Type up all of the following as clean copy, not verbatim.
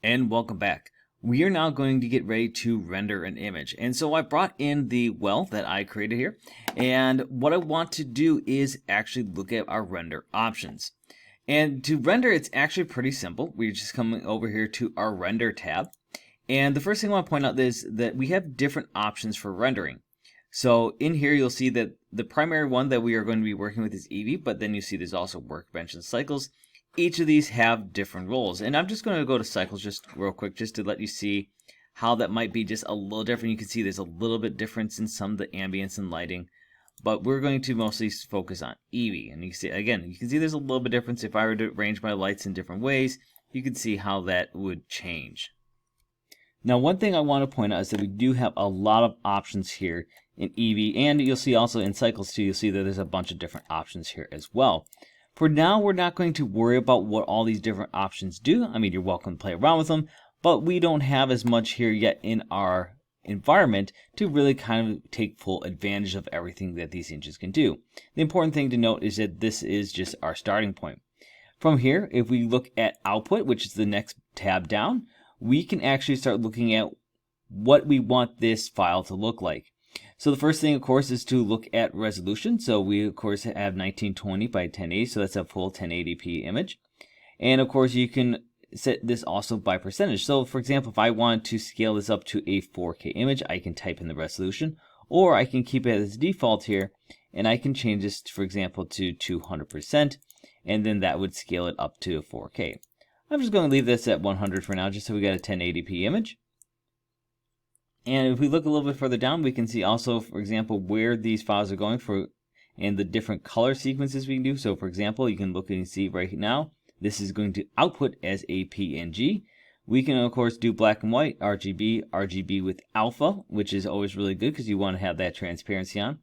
And welcome back. We are now going to get ready to render an image. And so I brought in the well that I created here. And what I want to do is actually look at our render options. And to render, it's actually pretty simple. We're just coming over here to our render tab. And the first thing I want to point out is that we have different options for rendering. So in here, you'll see that the primary one that we are going to be working with is Eevee, but then you see there's also workbench and cycles. Each of these have different roles, and I'm just going to go to cycles just real quick just to let you see how that might be just a little different. You can see there's a little bit difference in some of the ambience and lighting, but we're going to mostly focus on Eevee. And you can see, again, you can see there's a little bit difference. If I were to arrange my lights in different ways, you can see how that would change. Now, one thing I want to point out is that we do have a lot of options here in Eevee, and you'll see also in cycles too, you'll see that there's a bunch of different options here as well. For now, we're not going to worry about what all these different options do. I mean, you're welcome to play around with them, but we don't have as much here yet in our environment to really kind of take full advantage of everything that these engines can do. The important thing to note is that this is just our starting point. From here, if we look at output, which is the next tab down, we can actually start looking at what we want this file to look like. So the first thing, of course, is to look at resolution. So we, of course, have 1920 by 1080, so that's a full 1080p image. And, of course, you can set this also by percentage. So, for example, if I want to scale this up to a 4K image, I can type in the resolution, or I can keep it as default here, and I can change this, for example, to 200%, and then that would scale it up to 4K. I'm just going to leave this at 100 for now, just so we got a 1080p image. And if we look a little bit further down, we can see also, for example, where these files are going for and the different color sequences we can do. So, for example, you can look and see right now, this is going to output as a PNG. We can, of course, do black and white, RGB with alpha, which is always really good because you want to have that transparency on.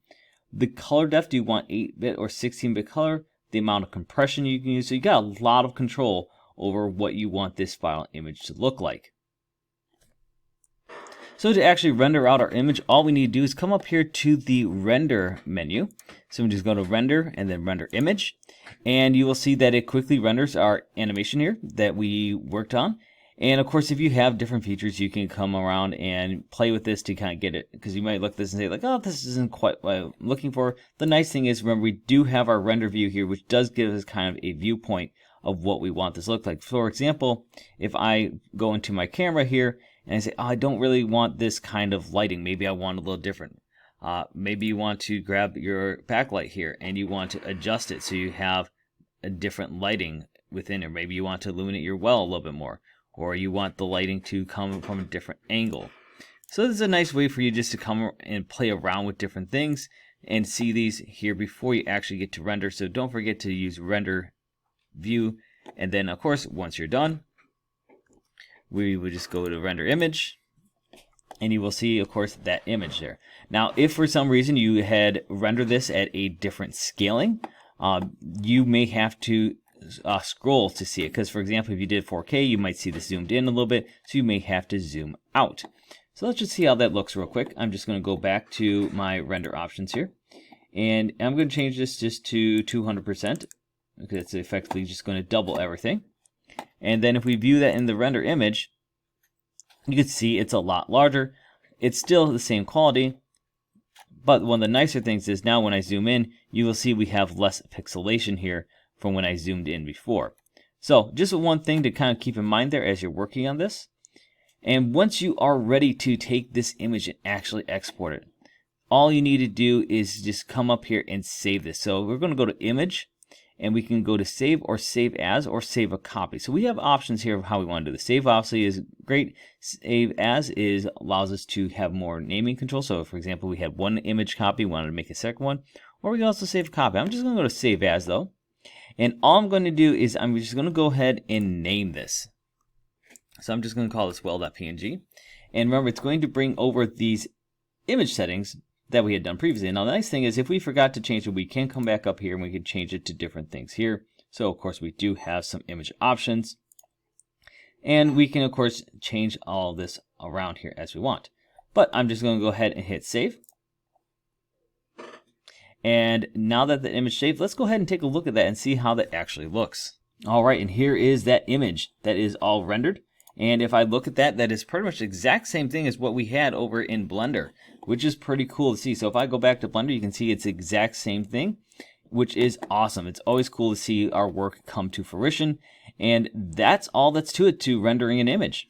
The color depth, do you want 8-bit or 16-bit color? The amount of compression you can use. So you got a lot of control over what you want this file image to look like. So to actually render out our image, all we need to do is come up here to the render menu. So we just go to render and then render image. And you will see that it quickly renders our animation here that we worked on. And of course, if you have different features, you can come around and play with this to kind of get it. Because you might look at this and say like, oh, this isn't quite what I'm looking for. The nice thing is, remember, we do have our render view here, which does give us kind of a viewpoint of what we want this to look like. For example, if I go into my camera here, and I say, oh, I don't really want this kind of lighting. Maybe I want a little different. Maybe you want to grab your backlight here and you want to adjust it so you have a different lighting within it. Maybe you want to illuminate your well a little bit more, or you want the lighting to come from a different angle. So this is a nice way for you just to come and play around with different things and see these here before you actually get to render. So don't forget to use render view. And then, of course, once you're done, we would just go to render image, and you will see, of course, that image there. Now, if for some reason you had rendered this at a different scaling, you may have to scroll to see it. Because, for example, if you did 4K, you might see this zoomed in a little bit, so you may have to zoom out. So let's just see how that looks real quick. I'm just going to go back to my render options here, and I'm going to change this just to 200%, because it's effectively just going to double everything. And then if we view that in the render image, you can see it's a lot larger. It's still the same quality, but one of the nicer things is now when I zoom in, you will see we have less pixelation here from when I zoomed in before. So just one thing to kind of keep in mind there as you're working on this. And once you are ready to take this image and actually export it, all you need to do is just come up here and save this. So we're going to go to image, and we can go to save or save as or save a copy. So we have options here of how we want to do this. Save obviously is great. Save as allows us to have more naming control. So for example, we had one image copy, wanted to make a second one, or we can also save a copy. I'm just going to go to save as though. And all I'm going to do is I'm just going to go ahead and name this. So I'm just going to call this well.png. And remember, it's going to bring over these image settings that we had done previously. Now the nice thing is if we forgot to change it, we can come back up here and we can change it to different things here. So of course we do have some image options, and we can of course change all this around here as we want. But I'm just going to go ahead and hit save. And now that the image saved, let's go ahead and take a look at that and see how that actually looks. All right, and here is that image that is all rendered. And if I look at that, that is pretty much the exact same thing as what we had over in Blender, which is pretty cool to see. So if I go back to Blender, you can see it's the exact same thing, which is awesome. It's always cool to see our work come to fruition. And that's all that's to it to rendering an image.